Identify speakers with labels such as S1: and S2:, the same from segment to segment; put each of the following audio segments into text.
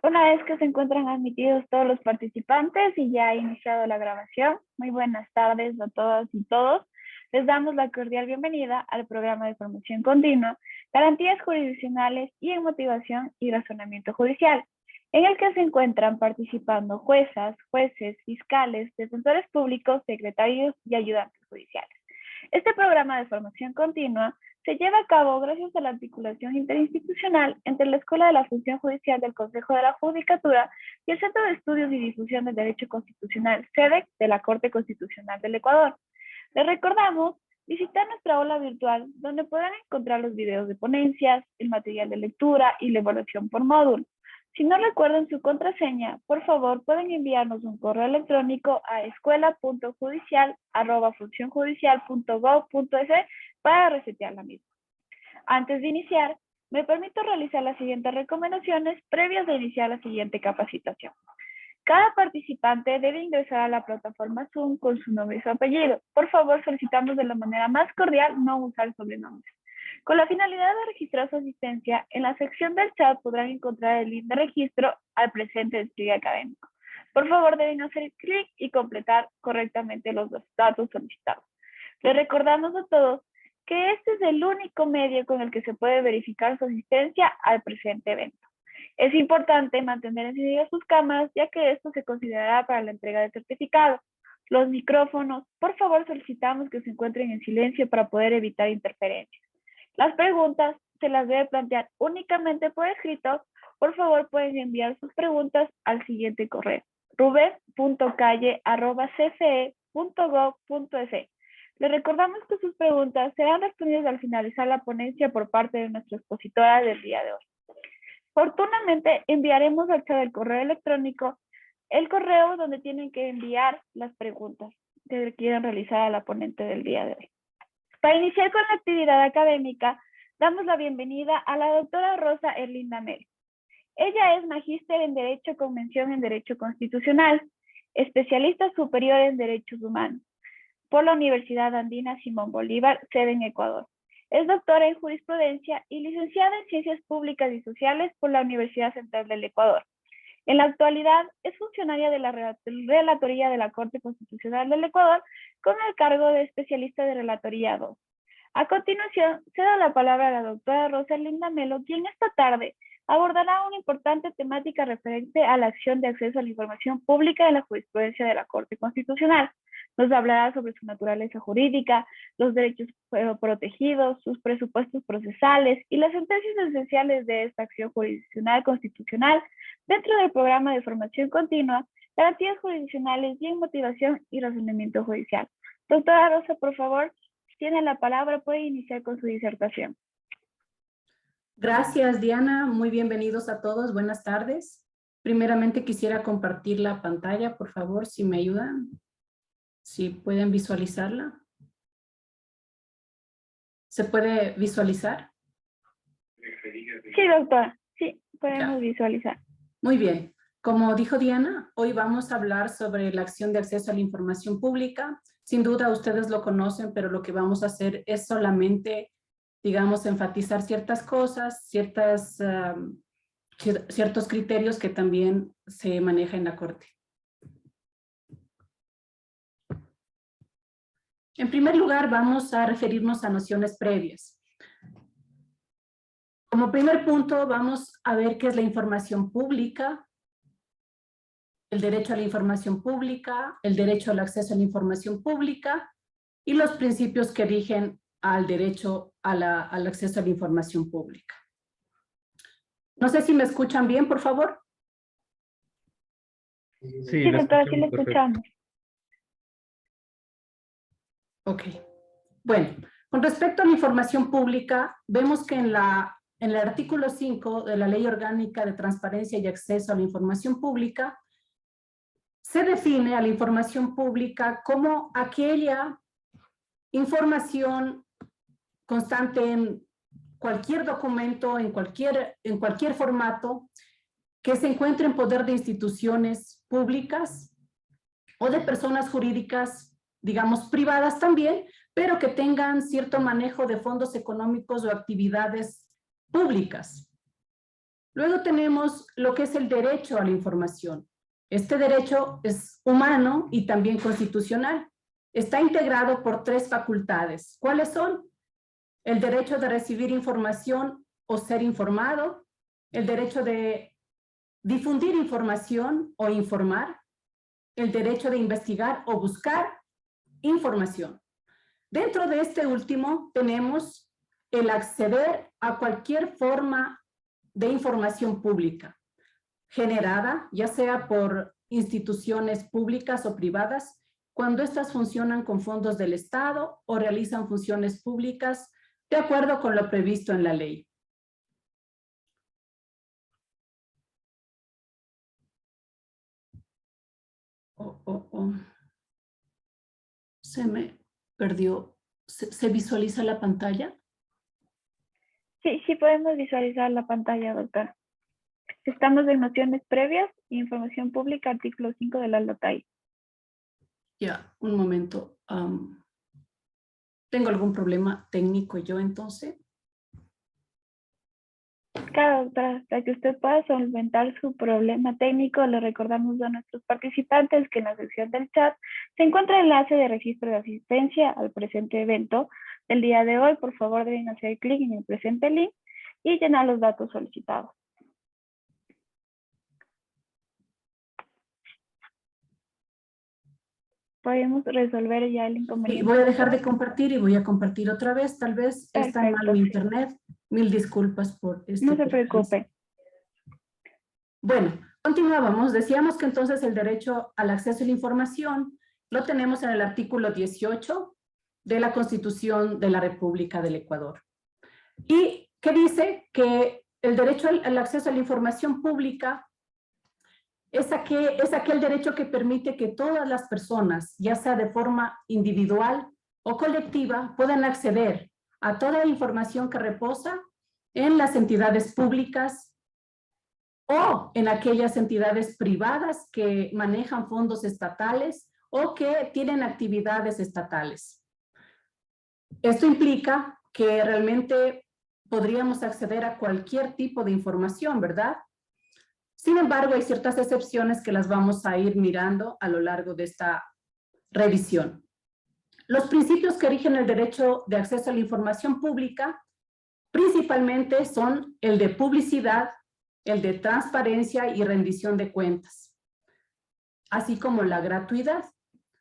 S1: Una vez que se encuentran admitidos todos los participantes y ya ha iniciado la grabación, muy buenas tardes a todas y todos. Les damos la cordial bienvenida al programa de formación continua, garantías jurisdiccionales y en motivación y razonamiento judicial, en el que se encuentran participando juezas, jueces, fiscales, defensores públicos, secretarios y ayudantes judiciales. Este programa de formación continua se lleva a cabo gracias a la articulación interinstitucional entre la Escuela de la Función Judicial del Consejo de la Judicatura y el Centro de Estudios y Difusión del Derecho Constitucional, CEDEC, de la Corte Constitucional del Ecuador. Les recordamos visitar nuestra aula virtual, donde podrán encontrar los videos de ponencias, el material de lectura y la evaluación por módulo. Si no recuerdan su contraseña, por favor pueden enviarnos un correo electrónico a escuela.judicial@funcionjudicial.gov.es para resetear la misma. Antes de iniciar, me permito realizar las siguientes recomendaciones previas de iniciar la siguiente capacitación. Cada participante debe ingresar a la plataforma Zoom con su nombre y su apellido. Por favor, solicitamos de la manera más cordial no usar sobrenombres. Con la finalidad de registrar su asistencia, en la sección del chat podrán encontrar el link de registro al presente despliegue académico. Por favor, deben hacer clic y completar correctamente los datos solicitados. Les recordamos a todos que este es el único medio con el que se puede verificar su asistencia al presente evento. Es importante mantener encendidas sus cámaras, ya que esto se considerará para la entrega de certificado. Los micrófonos, por favor, solicitamos que se encuentren en silencio para poder evitar interferencias. Las preguntas se las debe plantear únicamente por escrito. Por favor, pueden enviar sus preguntas al siguiente correo: ruben.calle@cfe.gov.es. Les recordamos que sus preguntas serán respondidas al finalizar la ponencia por parte de nuestra expositora del día de hoy. Oportunamente enviaremos al chat del correo electrónico el correo donde tienen que enviar las preguntas que quieran realizar a la ponente del día de hoy. Para iniciar con la actividad académica, damos la bienvenida a la doctora Rosa Erlinda Melo. Ella es magíster en Derecho con mención en Derecho Constitucional, especialista superior en Derechos Humanos por la Universidad Andina Simón Bolívar, sede en Ecuador. Es doctora en Jurisprudencia y licenciada en Ciencias Públicas y Sociales por la Universidad Central del Ecuador. En la actualidad es funcionaria de la Relatoría de la Corte Constitucional del Ecuador con el cargo de especialista de Relatoría 2. A continuación, cedo la palabra a la doctora Rosa Erlinda Melo, quien esta tarde abordará una importante temática referente a la acción de acceso a la información pública de la jurisprudencia de la Corte Constitucional. Nos hablará sobre su naturaleza jurídica, los derechos protegidos, sus presupuestos procesales y las sentencias esenciales de esta acción jurisdiccional constitucional dentro del programa de formación continua, garantías jurisdiccionales y en motivación y razonamiento judicial. Doctora Rosa, por favor, tiene la palabra, puede iniciar con su disertación.
S2: Gracias, Diana. Muy bienvenidos a todos. Buenas tardes. Primeramente quisiera compartir la pantalla, por favor, si me ayudan. Si pueden visualizarla. ¿Se puede visualizar?
S1: Sí, doctora. Sí, podemos visualizar.
S2: Muy bien. Como dijo Diana, hoy vamos a hablar sobre la acción de acceso a la información pública. Sin duda ustedes lo conocen, pero lo que vamos a hacer es solamente, digamos, enfatizar ciertas cosas, ciertos criterios que también se manejan en la Corte. En primer lugar, vamos a referirnos a nociones previas. Como primer punto, vamos a ver qué es la información pública, el derecho a la información pública, el derecho al acceso a la información pública y los principios que rigen al derecho al acceso a la información pública. No sé si me escuchan bien, por favor.
S1: Sí, doctora, sí le escuchamos.
S2: Ok. Bueno, con respecto a la información pública, vemos que en el artículo 5 de la Ley Orgánica de Transparencia y Acceso a la Información Pública, se define a la información pública como aquella información constante en cualquier documento, en cualquier formato, que se encuentre en poder de instituciones públicas o de personas jurídicas, digamos, privadas también, pero que tengan cierto manejo de fondos económicos o actividades públicas. Luego tenemos lo que es el derecho a la información. Este derecho es humano y también constitucional. Está integrado por 3 facultades. ¿Cuáles son? El derecho de recibir información o ser informado, el derecho de difundir información o informar, el derecho de investigar o buscar información. Dentro de este último tenemos el acceder a cualquier forma de información pública generada, ya sea por instituciones públicas o privadas, cuando éstas funcionan con fondos del Estado o realizan funciones públicas de acuerdo con lo previsto en la ley. Se me perdió. ¿Se visualiza la pantalla?
S1: Sí, sí podemos visualizar la pantalla, doctora. Estamos en nociones previas, información pública, artículo 5 de la LOTAI.
S2: Ya, un momento. ¿Tengo algún problema técnico yo entonces?
S1: Claro, doctora, para que usted pueda solventar su problema técnico, le recordamos a nuestros participantes que en la sección del chat se encuentra el enlace de registro de asistencia al presente evento del día de hoy. Por favor, deben hacer clic en el presente link y llenar los datos solicitados. Podemos resolver ya el inconveniente.
S2: Sí, voy a dejar de compartir y voy a compartir otra vez. Tal vez está mal mi internet. Mil disculpas por este.
S1: No se preocupe.
S2: Bueno, continuábamos. Decíamos que entonces el derecho al acceso a la información lo tenemos en el artículo 18 de la Constitución de la República del Ecuador. Y que dice que el derecho al acceso a la información pública es aquel derecho que permite que todas las personas, ya sea de forma individual o colectiva, puedan acceder a toda la información que reposa en las entidades públicas o en aquellas entidades privadas que manejan fondos estatales o que tienen actividades estatales. Esto implica que realmente podríamos acceder a cualquier tipo de información, ¿verdad? Sin embargo, hay ciertas excepciones que las vamos a ir mirando a lo largo de esta revisión. Los principios que rigen el derecho de acceso a la información pública principalmente son el de publicidad, el de transparencia y rendición de cuentas, así como la gratuidad.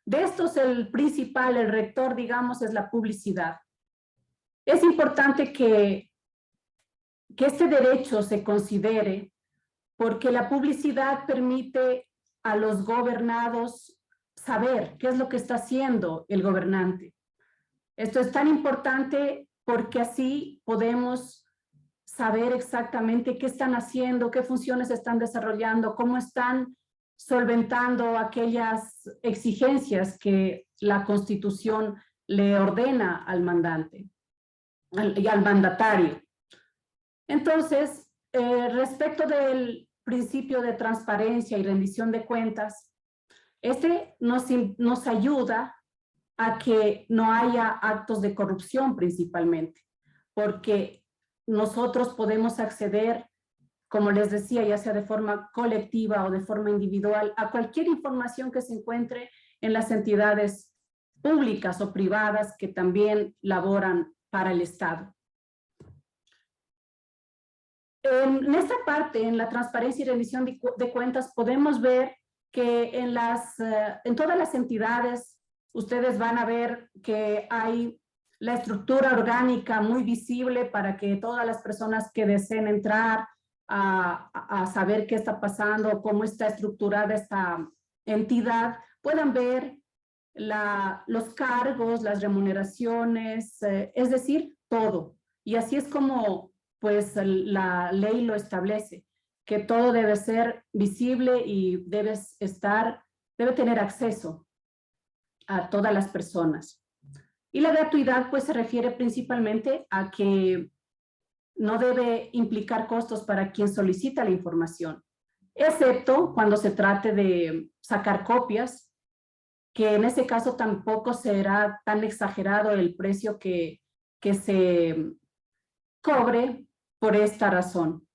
S2: De estos, el principal, el rector, digamos, es la publicidad. Es importante que este derecho se considere porque la publicidad permite a los gobernados saber qué es lo que está haciendo el gobernante. Esto es tan importante porque así podemos saber exactamente qué están haciendo, qué funciones están desarrollando, cómo están solventando aquellas exigencias que la Constitución le ordena al mandante y al mandatario. Entonces, respecto del principio de transparencia y rendición de cuentas, este nos ayuda a que no haya actos de corrupción principalmente, porque nosotros podemos acceder, como les decía, ya sea de forma colectiva o de forma individual, a cualquier información que se encuentre en las entidades públicas o privadas que también laboran para el Estado. En esta parte, en la transparencia y rendición de cuentas, podemos ver que en todas las entidades, ustedes van a ver que hay la estructura orgánica muy visible para que todas las personas que deseen entrar a saber qué está pasando, cómo está estructurada esta entidad, puedan ver los cargos, las remuneraciones, es decir, todo. Y así es como pues la ley lo establece, que todo debe ser visible y debe tener acceso a todas las personas. Y la gratuidad pues se refiere principalmente a que no debe implicar costos para quien solicita la información, excepto cuando se trate de sacar copias, que en ese caso tampoco será tan exagerado el precio que se cobre por esta razón.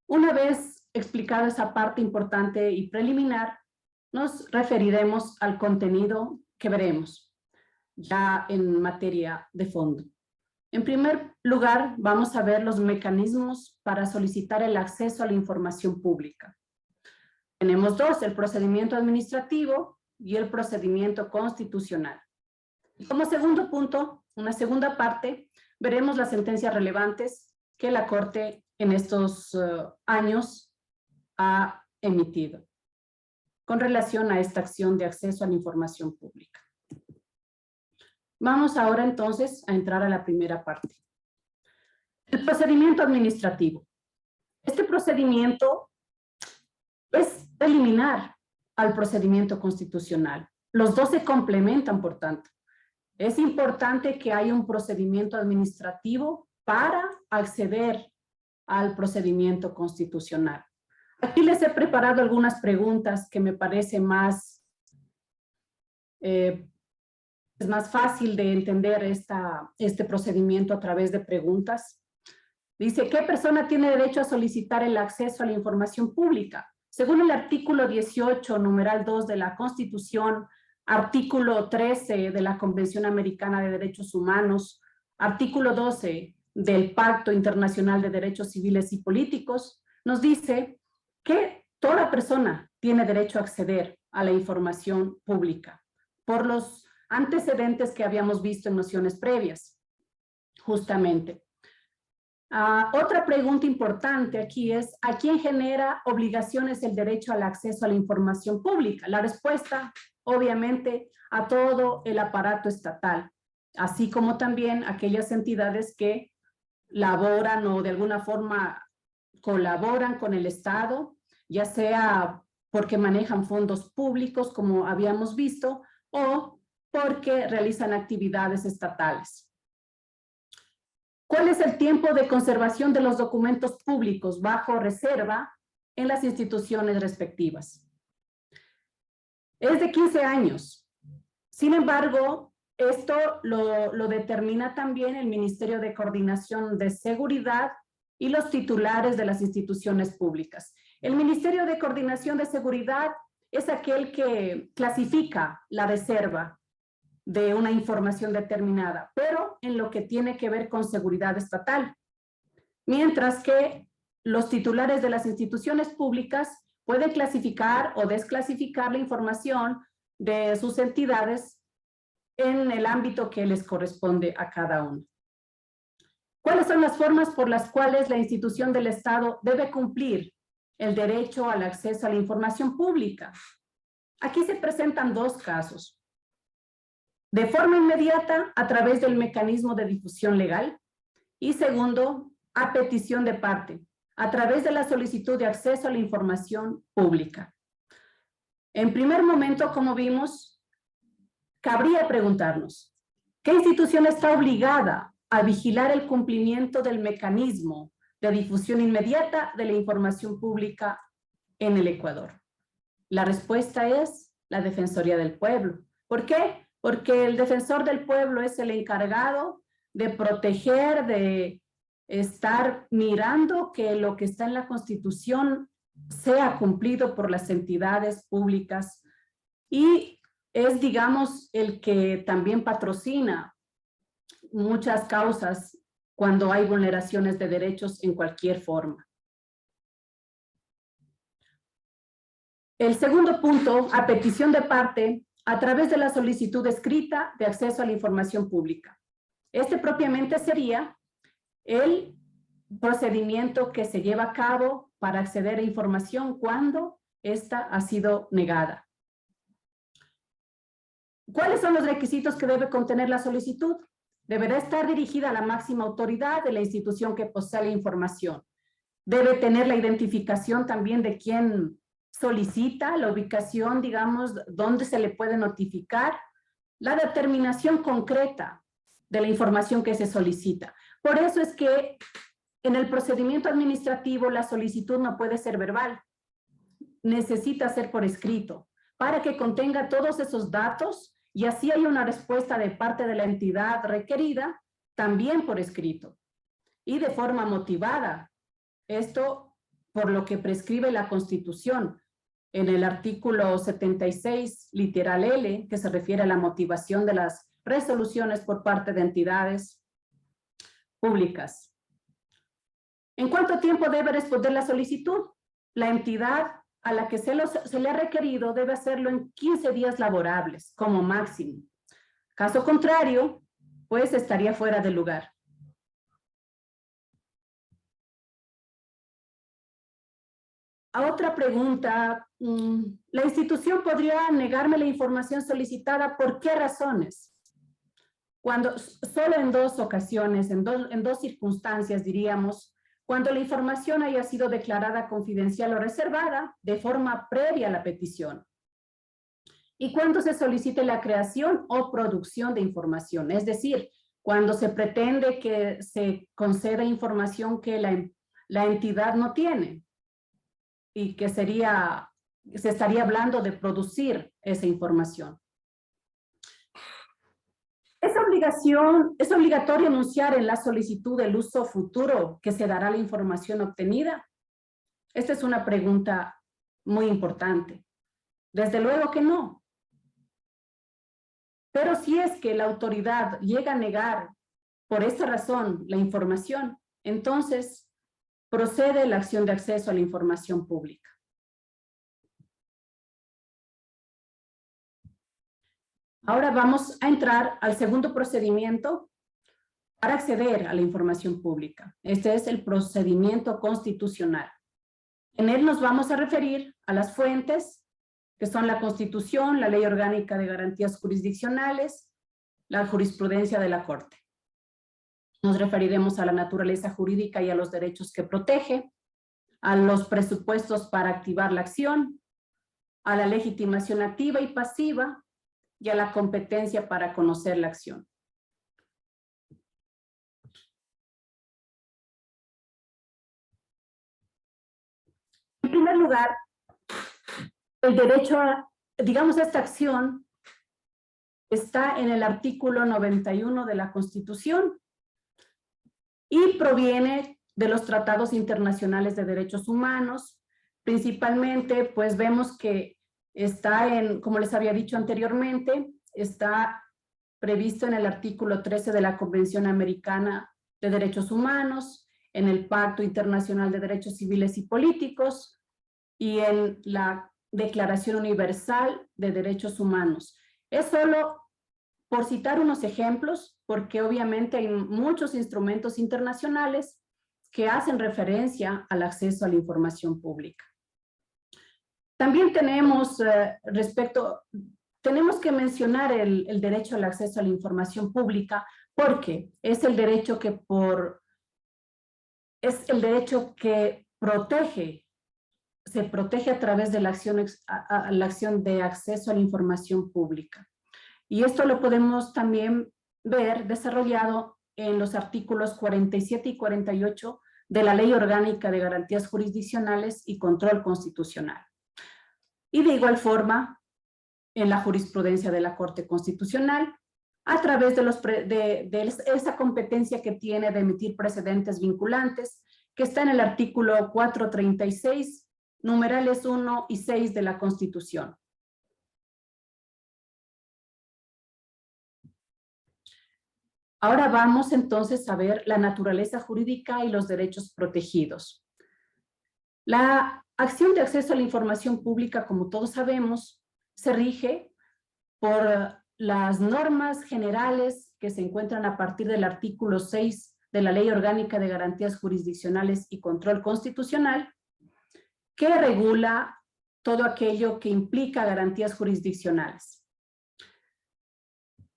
S2: Una vez explicada esa parte importante y preliminar, nos referiremos al contenido que veremos ya en materia de fondo. En primer lugar, vamos a ver los mecanismos para solicitar el acceso a la información pública. Tenemos dos, el procedimiento administrativo y el procedimiento constitucional. Como segundo punto, una segunda parte, veremos las sentencias relevantes que la Corte en estos años ha emitido con relación a esta acción de acceso a la información pública. Vamos ahora entonces a entrar a la primera parte. El procedimiento administrativo. Este procedimiento es preliminar al procedimiento constitucional. Los dos se complementan, por tanto. Es importante que haya un procedimiento administrativo para acceder al procedimiento constitucional. Aquí les he preparado algunas preguntas que me parece es más fácil de entender este procedimiento a través de preguntas. Dice, ¿qué persona tiene derecho a solicitar el acceso a la información pública? Según el artículo 18, numeral 2 de la Constitución, artículo 13 de la Convención Americana de Derechos Humanos, artículo 12 del Pacto Internacional de Derechos Civiles y Políticos, nos dice que toda persona tiene derecho a acceder a la información pública por los antecedentes que habíamos visto en nociones previas, justamente. Otra pregunta importante aquí es, ¿a quién genera obligaciones el derecho al acceso a la información pública? La respuesta, obviamente, a todo el aparato estatal, así como también aquellas entidades que laboran o de alguna forma colaboran con el Estado, ya sea porque manejan fondos públicos, como habíamos visto, o porque realizan actividades estatales. ¿Cuál es el tiempo de conservación de los documentos públicos bajo reserva en las instituciones respectivas? Es de 15 años. Sin embargo, esto lo determina también el Ministerio de Coordinación de Seguridad y los titulares de las instituciones públicas. El Ministerio de Coordinación de Seguridad es aquel que clasifica la reserva de una información determinada, pero en lo que tiene que ver con seguridad estatal. Mientras que los titulares de las instituciones públicas pueden clasificar o desclasificar la información de sus entidades en el ámbito que les corresponde a cada uno. ¿Cuáles son las formas por las cuales la institución del Estado debe cumplir el derecho al acceso a la información pública? Aquí se presentan dos casos. De forma inmediata, a través del mecanismo de difusión legal, y segundo, a petición de parte, a través de la solicitud de acceso a la información pública. En primer momento, como vimos, cabría preguntarnos, ¿qué institución está obligada a vigilar el cumplimiento del mecanismo de difusión inmediata de la información pública en el Ecuador? La respuesta es la Defensoría del Pueblo. ¿Por qué? Porque el defensor del pueblo es el encargado de proteger, de estar mirando que lo que está en la Constitución sea cumplido por las entidades públicas y es, digamos, el que también patrocina muchas causas cuando hay vulneraciones de derechos en cualquier forma. El segundo punto, a petición de parte, a través de la solicitud escrita de acceso a la información pública. Este propiamente sería el procedimiento que se lleva a cabo para acceder a información cuando ésta ha sido negada. ¿Cuáles son los requisitos que debe contener la solicitud? Deberá estar dirigida a la máxima autoridad de la institución que posee la información. Debe tener la identificación también de quién solicita, la ubicación, digamos, dónde se le puede notificar, la determinación concreta de la información que se solicita. Por eso es que en el procedimiento administrativo la solicitud no puede ser verbal, necesita ser por escrito, para que contenga todos esos datos y así hay una respuesta de parte de la entidad requerida, también por escrito y de forma motivada. Esto por lo que prescribe la Constitución en el artículo 76, literal L, que se refiere a la motivación de las resoluciones por parte de entidades públicas. ¿En cuánto tiempo debe responder la solicitud? La entidad a la que se le ha requerido debe hacerlo en 15 días laborables, como máximo. Caso contrario, pues estaría fuera de lugar. A otra pregunta, ¿la institución podría negarme la información solicitada? ¿Por qué razones? Cuando solo en dos ocasiones, en dos circunstancias diríamos, cuando la información haya sido declarada confidencial o reservada de forma previa a la petición. Y cuando se solicite la creación o producción de información, es decir, cuando se pretende que se conceda información que la entidad no tiene y que se estaría hablando de producir esa información. ¿Es obligatorio anunciar en la solicitud el uso futuro que se dará la información obtenida? Esta es una pregunta muy importante. Desde luego que no. Pero si es que la autoridad llega a negar por esa razón la información, entonces procede la acción de acceso a la información pública. Ahora vamos a entrar al segundo procedimiento para acceder a la información pública. Este es el procedimiento constitucional. En él nos vamos a referir a las fuentes, que son la Constitución, la Ley Orgánica de Garantías Jurisdiccionales, la jurisprudencia de la Corte. Nos referiremos a la naturaleza jurídica y a los derechos que protege, a los presupuestos para activar la acción, a la legitimación activa y pasiva, y a la competencia para conocer la acción. En primer lugar, el derecho a, esta acción está en el artículo 91 de la Constitución y proviene de los tratados internacionales de derechos humanos. Principalmente, pues vemos que está como les había dicho anteriormente, está previsto en el artículo 13 de la Convención Americana de Derechos Humanos, en el Pacto Internacional de Derechos Civiles y Políticos y en la Declaración Universal de Derechos Humanos. Es solo por citar unos ejemplos, porque obviamente hay muchos instrumentos internacionales que hacen referencia al acceso a la información pública. También tenemos tenemos que mencionar el derecho al acceso a la información pública porque es el derecho que se protege a través de la acción de acceso a la información pública. Y esto lo podemos también ver desarrollado en los artículos 47 y 48 de la Ley Orgánica de Garantías Jurisdiccionales y Control Constitucional. Y de igual forma, en la jurisprudencia de la Corte Constitucional, a través de esa competencia que tiene de emitir precedentes vinculantes, que está en el artículo 436, numerales 1 y 6 de la Constitución. Ahora vamos entonces a ver la naturaleza jurídica y los derechos protegidos. La acción de acceso a la información pública, como todos sabemos, se rige por las normas generales que se encuentran a partir del artículo 6 de la Ley Orgánica de Garantías Jurisdiccionales y Control Constitucional, que regula todo aquello que implica garantías jurisdiccionales.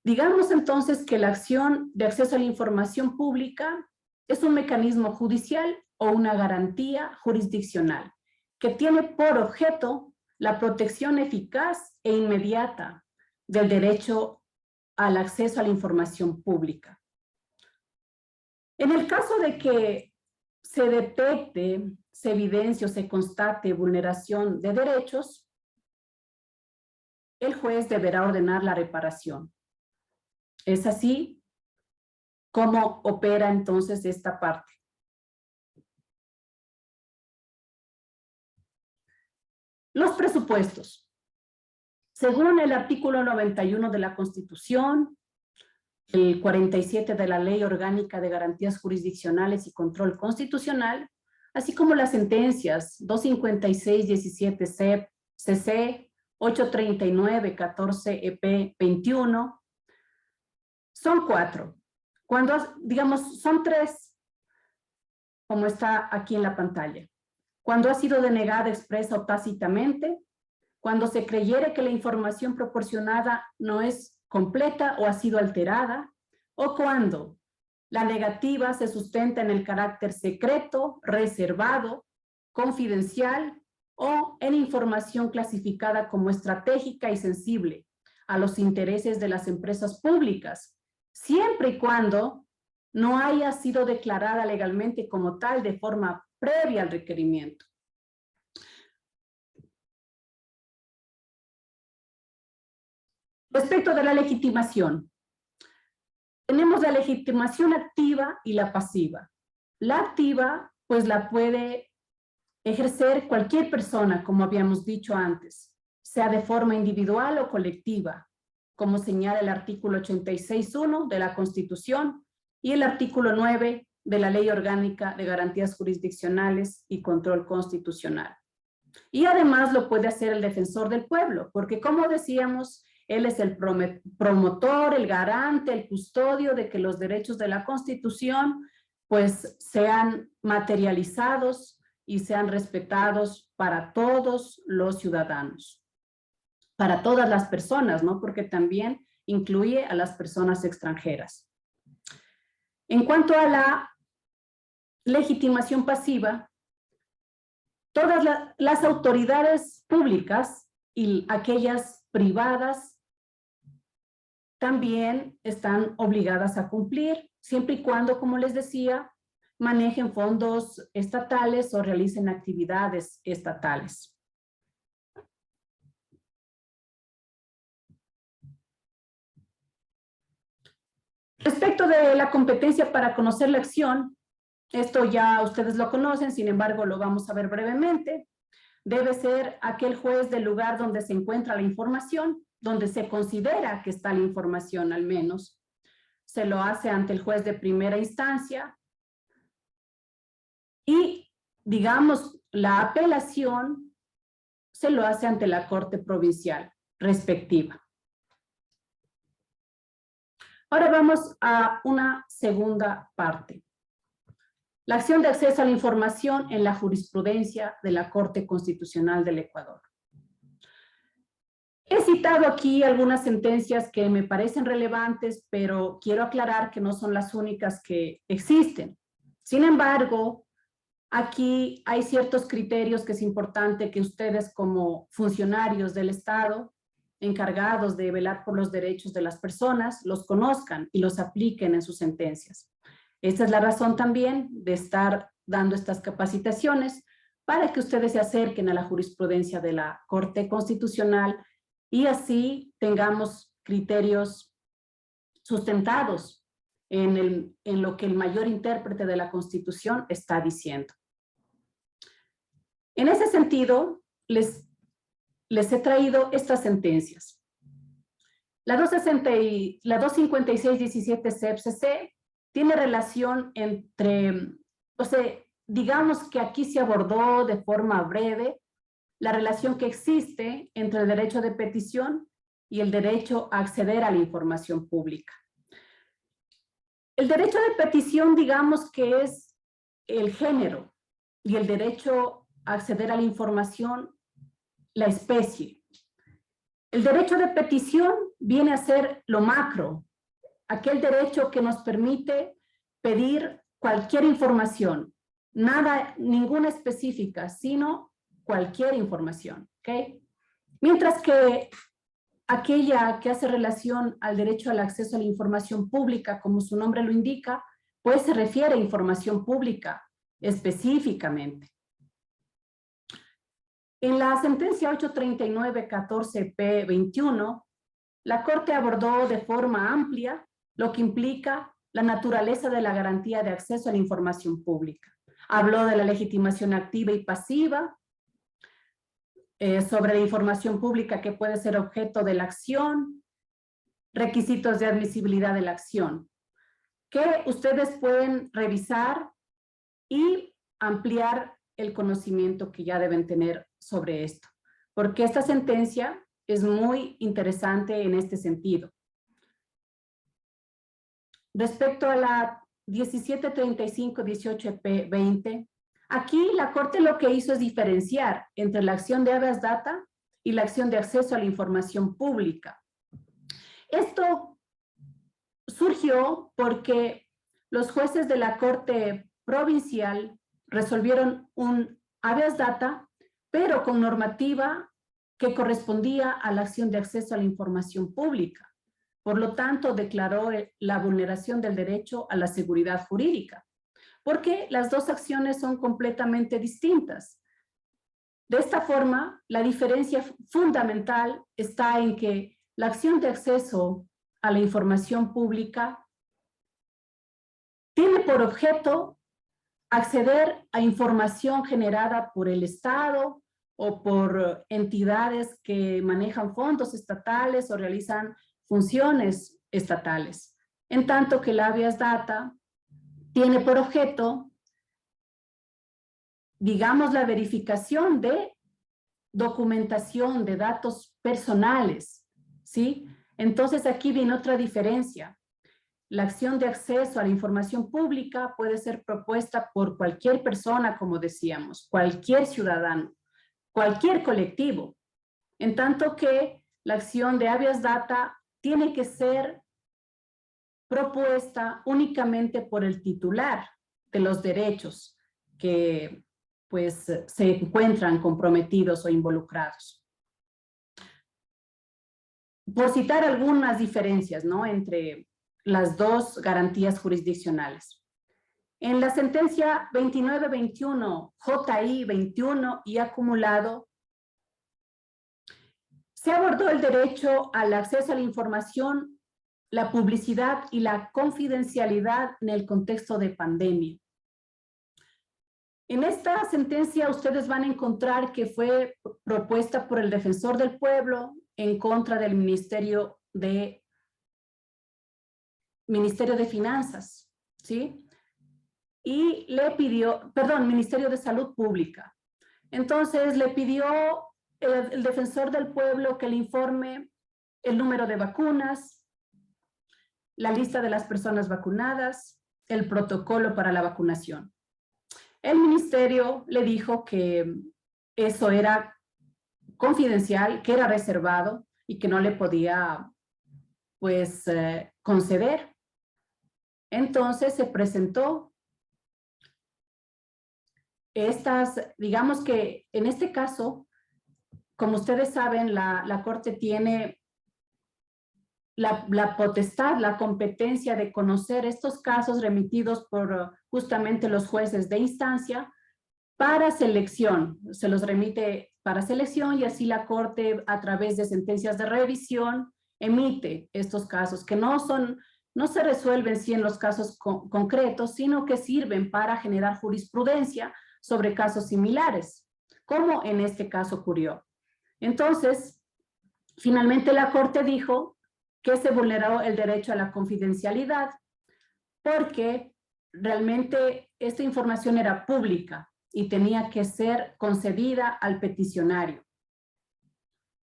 S2: Digamos entonces que la acción de acceso a la información pública es un mecanismo judicial o una garantía jurisdiccional que tiene por objeto la protección eficaz e inmediata del derecho al acceso a la información pública. En el caso de que se detecte, se evidencie o se constate vulneración de derechos, el juez deberá ordenar la reparación. Es así como opera entonces esta parte. Los presupuestos. Según el artículo 91 de la Constitución, el 47 de la Ley Orgánica de Garantías Jurisdiccionales y Control Constitucional, así como las sentencias 256-17 CC, 839-14 EP21, son 4. Cuando, digamos, son 3, como está aquí en la pantalla. Cuando ha sido denegada expresa o tácitamente, cuando se creyere que la información proporcionada no es completa o ha sido alterada, o cuando la negativa se sustenta en el carácter secreto, reservado, confidencial o en información clasificada como estratégica y sensible a los intereses de las empresas públicas, siempre y cuando no haya sido declarada legalmente como tal de forma previa al requerimiento. Respecto de la legitimación, tenemos la legitimación activa y la pasiva. La activa, pues la puede ejercer cualquier persona, como habíamos dicho antes, sea de forma individual o colectiva, como señala el artículo 86.1 de la Constitución y el artículo 9 de la Ley Orgánica de Garantías Jurisdiccionales y Control Constitucional. Y además lo puede hacer el defensor del pueblo, porque como decíamos, él es el promotor, el garante, el custodio de que los derechos de la Constitución pues sean materializados y sean respetados para todos los ciudadanos, para todas las personas, ¿no? Porque también incluye a las personas extranjeras. En cuanto a la legitimación pasiva, todas las autoridades públicas y aquellas privadas también están obligadas a cumplir, siempre y cuando, como les decía, manejen fondos estatales o realicen actividades estatales. Respecto de la competencia para conocer la acción, esto ya ustedes lo conocen, sin embargo lo vamos a ver brevemente. Debe ser aquel juez del lugar donde se encuentra la información, donde se considera que está la información al menos. Se lo hace ante el juez de primera instancia y, digamos, la apelación se lo hace ante la Corte Provincial respectiva. Ahora vamos a una segunda parte. La acción de acceso a la información en la jurisprudencia de la Corte Constitucional del Ecuador. He citado aquí algunas sentencias que me parecen relevantes, pero quiero aclarar que no son las únicas que existen. Sin embargo, aquí hay ciertos criterios que es importante que ustedes como funcionarios del Estado, encargados de velar por los derechos de las personas, los conozcan y los apliquen en sus sentencias. Esta es la razón también de estar dando estas capacitaciones para que ustedes se acerquen a la jurisprudencia de la Corte Constitucional y así tengamos criterios sustentados en lo que el mayor intérprete de la Constitución está diciendo. En ese sentido, les he traído estas sentencias. La 256-17 CEP-CC tiene relación entre, o sea, digamos que aquí se abordó de forma breve la relación que existe entre el derecho de petición y el derecho a acceder a la información pública. El derecho de petición, digamos que es el género, y el derecho a acceder a la información, la especie. El derecho de petición viene a ser lo macro, aquel derecho que nos permite pedir cualquier información, ninguna específica, sino cualquier información, ¿ok? Mientras que aquella que hace relación al derecho al acceso a la información pública, como su nombre lo indica, pues se refiere a información pública específicamente. En la sentencia 839-14-P21, la Corte abordó de forma amplia lo que implica la naturaleza de la garantía de acceso a la información pública. Habló de la legitimación activa y pasiva, sobre la información pública que puede ser objeto de la acción, requisitos de admisibilidad de la acción, que ustedes pueden revisar y ampliar el conocimiento que ya deben tener sobre esto, porque esta sentencia es muy interesante en este sentido. Respecto a la 1735-18-P20, aquí la Corte lo que hizo es diferenciar entre la acción de habeas data y la acción de acceso a la información pública. Esto surgió porque los jueces de la Corte Provincial resolvieron un habeas data, pero con normativa que correspondía a la acción de acceso a la información pública. Por lo tanto, declaró la vulneración del derecho a la seguridad jurídica, porque las dos acciones son completamente distintas. De esta forma, la diferencia fundamental está en que la acción de acceso a la información pública tiene por objeto acceder a información generada por el Estado o por entidades que manejan fondos estatales o realizan funciones estatales. En tanto que el habeas data tiene por objeto, digamos, la verificación de documentación de datos personales, ¿sí? Entonces aquí viene otra diferencia. La acción de acceso a la información pública puede ser propuesta por cualquier persona, como decíamos, cualquier ciudadano, cualquier colectivo, en tanto que la acción de habeas data tiene que ser propuesta únicamente por el titular de los derechos que pues se encuentran comprometidos o involucrados. Por citar algunas diferencias, ¿no?, entre las dos garantías jurisdiccionales. En la sentencia 2921, JI 21 y acumulado, se abordó el derecho al acceso a la información, la publicidad y la confidencialidad en el contexto de pandemia. En esta sentencia ustedes van a encontrar que fue propuesta por el Defensor del Pueblo en contra del Ministerio de Finanzas, ¿sí? Y le pidió, perdón, Ministerio de Salud Pública. Entonces le pidió el Defensor del Pueblo que le informe el número de vacunas, la lista de las personas vacunadas, el protocolo para la vacunación. El ministerio le dijo que eso era confidencial, que era reservado y que no le podía, pues, conceder. Entonces se presentó digamos que en este caso, como ustedes saben, la Corte tiene la potestad, la competencia de conocer estos casos remitidos por justamente los jueces de instancia para selección. Se los remite para selección y así la Corte, a través de sentencias de revisión, emite estos casos que no se resuelven sí en los casos concretos, sino que sirven para generar jurisprudencia sobre casos similares, como en este caso ocurrió. Entonces, finalmente la Corte dijo que se vulneró el derecho a la confidencialidad porque realmente esta información era pública y tenía que ser concedida al peticionario.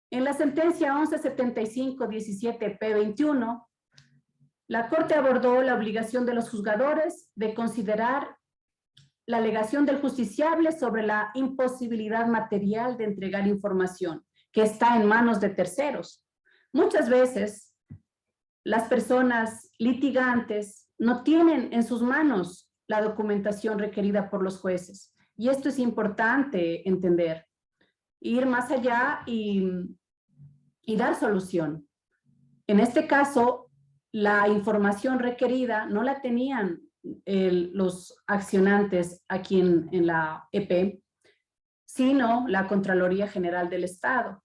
S2: En la sentencia 1175-17-P21, la Corte abordó la obligación de los juzgadores de considerar la alegación del justiciable sobre la imposibilidad material de entregar información que está en manos de terceros. Muchas veces, las personas litigantes no tienen en sus manos la documentación requerida por los jueces. Y esto es importante entender. Ir más allá y dar solución. En este caso, la información requerida no la tenían los accionantes aquí en la EP, sino la Contraloría General del Estado,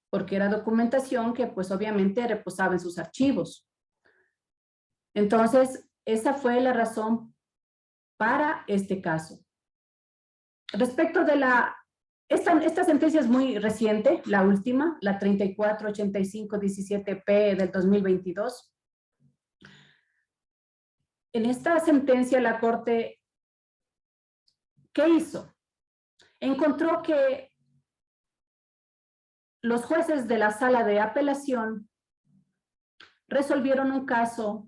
S2: porque era documentación que pues obviamente reposaba en sus archivos. Entonces, esa fue la razón para este caso. Respecto de la Esta sentencia es muy reciente, la última, la 3485-17P del 2022. En esta sentencia la Corte, ¿qué hizo? Encontró que los jueces de la sala de apelación resolvieron un caso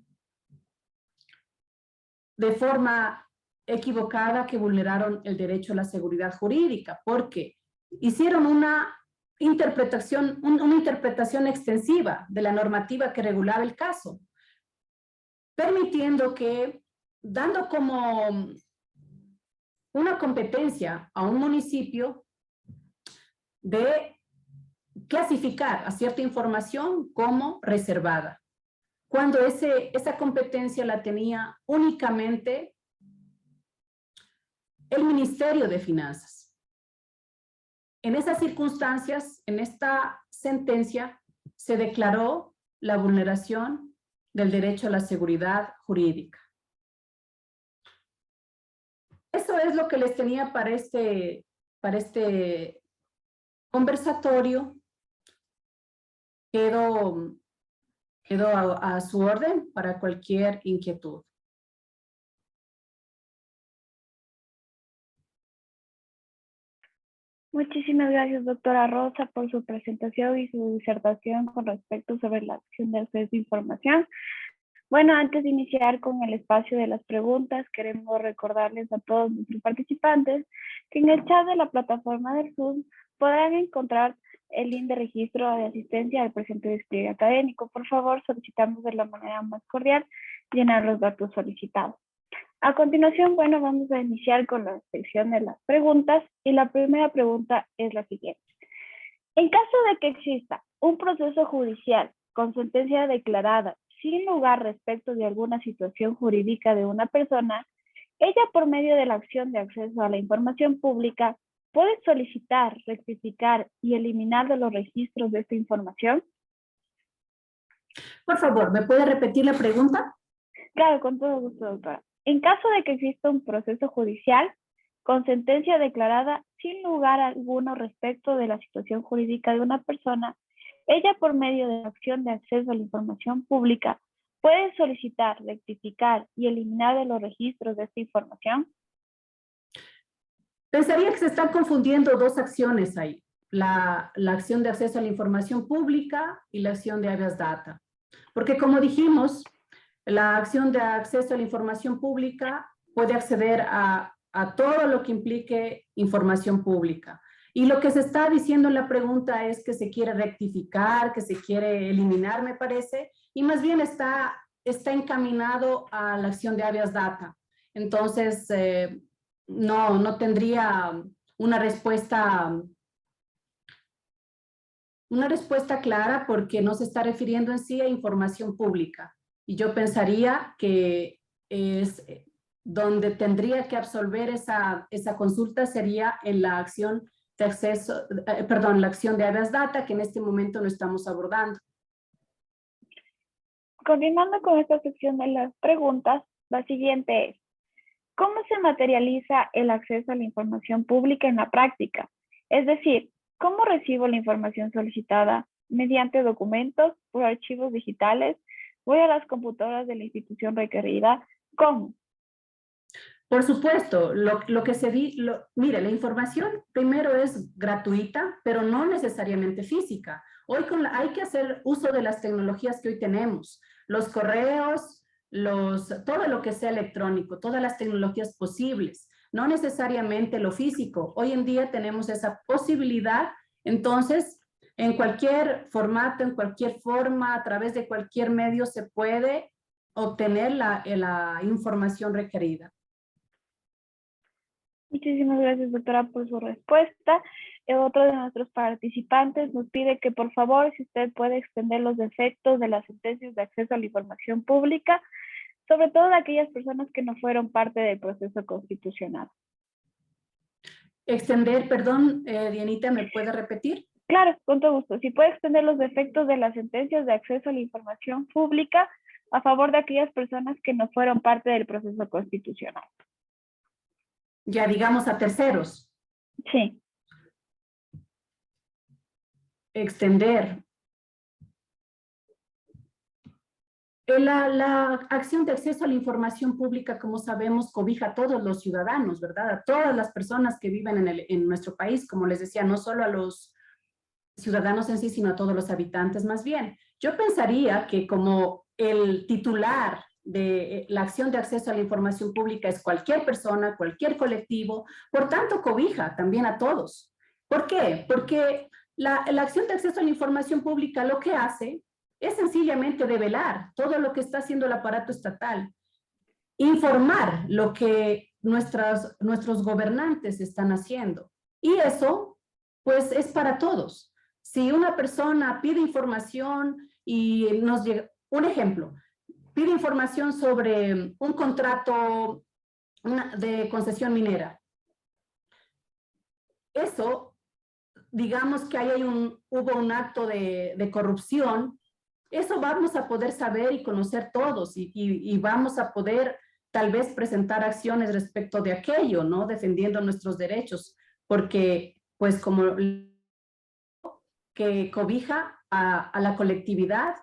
S2: de forma equivocada que vulneraron el derecho a la seguridad jurídica, porque hicieron una interpretación extensiva de la normativa que regulaba el caso, permitiendo que, dando como una competencia a un municipio de clasificar a cierta información como reservada, cuando esa competencia la tenía únicamente el Ministerio de Finanzas. En esas circunstancias, en esta sentencia, se declaró la vulneración del derecho a la seguridad jurídica. Eso es lo que les tenía para este conversatorio. Quedo a su orden para cualquier inquietud.
S1: Muchísimas gracias, doctora Rosa, por su presentación y su disertación con respecto sobre la acción de acceso a información. Bueno, antes de iniciar con el espacio de las preguntas, queremos recordarles a todos nuestros participantes que en el chat de la plataforma del Zoom podrán encontrar el link de registro de asistencia al presente despliegue académico. Por favor, solicitamos de la manera más cordial llenar los datos solicitados. A continuación, bueno, vamos a iniciar con la sección de las preguntas y la primera pregunta es la siguiente. En caso de que exista un proceso judicial con sentencia declarada sin lugar respecto de alguna situación jurídica de una persona, ella por medio de la acción de acceso a la información pública puede solicitar, rectificar y eliminar de los registros de esta información.
S2: Por favor, ¿me puede repetir la pregunta?
S1: Claro, con todo gusto, doctora. En caso de que exista un proceso judicial con sentencia declarada sin lugar alguno respecto de la situación jurídica de una persona, ella por medio de la acción de acceso a la información pública puede solicitar, rectificar y eliminar de los registros de esta información.
S2: Pensaría que se están confundiendo dos acciones ahí. La acción de acceso a la información pública y la acción de habeas data. Porque como dijimos, la acción de acceso a la información pública puede acceder a todo lo que implique información pública. Y lo que se está diciendo en la pregunta es que se quiere rectificar, que se quiere eliminar, me parece, y más bien está encaminado a la acción de habeas data. Entonces, no tendría una respuesta clara porque no se está refiriendo en sí a información pública. Y yo pensaría que es donde tendría que absolver esa consulta sería en la acción de acceso, la acción de habeas data, que en este momento no estamos abordando.
S1: Continuando con esta sección de las preguntas, la siguiente es: ¿cómo se materializa el acceso a la información pública en la práctica? Es decir, ¿cómo recibo la información solicitada? ¿Mediante documentos, por archivos digitales? ¿Voy a las computadoras de la institución requerida? ¿Cómo?
S2: Por supuesto, mire, la información primero es gratuita, pero no necesariamente física. Hoy hay que hacer uso de las tecnologías que hoy tenemos, los correos, todo lo que sea electrónico, todas las tecnologías posibles, no necesariamente lo físico. Hoy en día tenemos esa posibilidad, entonces, en cualquier formato, en cualquier forma, a través de cualquier medio se puede obtener la información requerida.
S1: Muchísimas gracias, doctora, por su respuesta. Otro de nuestros participantes nos pide que, por favor, si usted puede extender los efectos de las sentencias de acceso a la información pública, sobre todo de aquellas personas que no fueron parte del proceso constitucional.
S2: Extender, perdón, Dianita, ¿me puede repetir?
S1: Claro, con todo gusto. Si puede extender los efectos de las sentencias de acceso a la información pública a favor de aquellas personas que no fueron parte del proceso constitucional.
S2: Ya digamos a terceros.
S1: Sí.
S2: extender. La acción de acceso a la información pública, como sabemos, cobija a todos los ciudadanos, ¿verdad? A todas las personas que viven en nuestro país, como les decía, no solo a los ciudadanos en sí, sino a todos los habitantes más bien. Yo pensaría que como el titular de la acción de acceso a la información pública es cualquier persona, cualquier colectivo, por tanto cobija también a todos. ¿Por qué? Porque la acción de acceso a la información pública lo que hace es sencillamente develar todo lo que está haciendo el aparato estatal, informar lo que nuestros gobernantes están haciendo. Y eso, pues, es para todos. Si una persona pide información y nos llega, un ejemplo, pide información sobre un contrato de concesión minera. Eso, digamos que ahí hubo un acto de corrupción, eso vamos a poder saber y conocer todos y vamos a poder tal vez presentar acciones respecto de aquello, ¿no? Defendiendo nuestros derechos, porque pues como que cobija a la colectividad,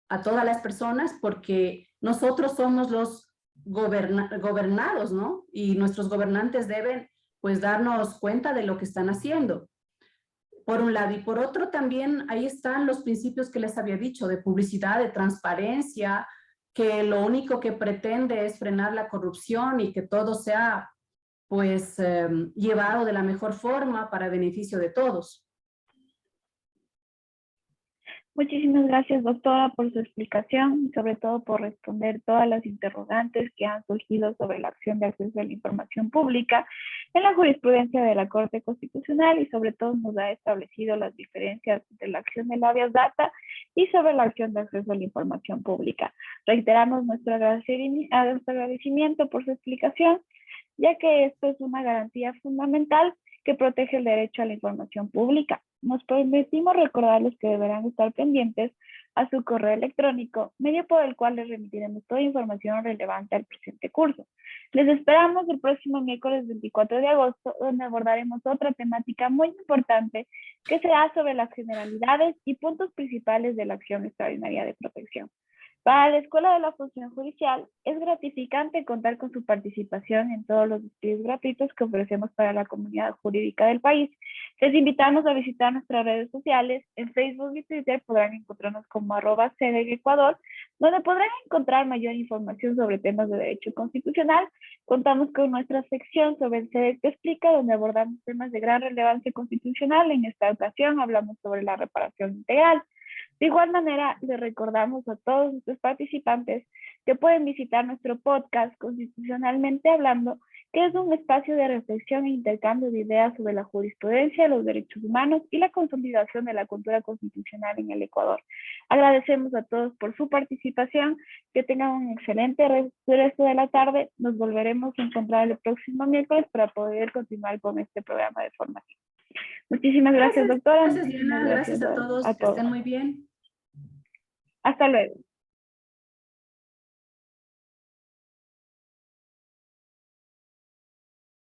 S2: a todas las personas, porque nosotros somos los gobernados, ¿no? Y nuestros gobernantes deben pues darnos cuenta de lo que están haciendo. Por un lado, y por otro también ahí están los principios que les había dicho, de publicidad, de transparencia, que lo único que pretende es frenar la corrupción y que todo sea pues llevado de la mejor forma para beneficio de todos.
S1: Muchísimas gracias, doctora, por su explicación y sobre todo por responder todas las interrogantes que han surgido sobre la acción de acceso a la información pública en la jurisprudencia de la Corte Constitucional y sobre todo nos ha establecido las diferencias entre la acción de habeas data y sobre la acción de acceso a la información pública. Reiteramos nuestro agradecimiento por su explicación, ya que esto es una garantía fundamental que protege el derecho a la información pública. Nos permitimos recordarles que deberán estar pendientes a su correo electrónico, medio por el cual les remitiremos toda información relevante al presente curso. Les esperamos el próximo miércoles 24 de agosto, donde abordaremos otra temática muy importante que será sobre las generalidades y puntos principales de la acción extraordinaria de protección. Para la Escuela de la Función Judicial, es gratificante contar con su participación en todos los estudios gratuitos que ofrecemos para la comunidad jurídica del país. Les invitamos a visitar nuestras redes sociales. En Facebook y Twitter podrán encontrarnos como @CDEcuador, donde podrán encontrar mayor información sobre temas de derecho constitucional. Contamos con nuestra sección sobre el CEDEC Te Explica, donde abordamos temas de gran relevancia constitucional. En esta ocasión hablamos sobre la reparación integral. De igual manera, les recordamos a todos nuestros participantes que pueden visitar nuestro podcast Constitucionalmente Hablando, que es un espacio de reflexión e intercambio de ideas sobre la jurisprudencia, los derechos humanos y la consolidación de la cultura constitucional en el Ecuador. Agradecemos a todos por su participación, que tengan un excelente resto de la tarde. Nos volveremos a encontrar el próximo miércoles para poder continuar con este programa de formación. Muchísimas gracias, doctora.
S2: Gracias, Diana. Gracias a todos. Que estén muy bien.
S1: Hasta luego.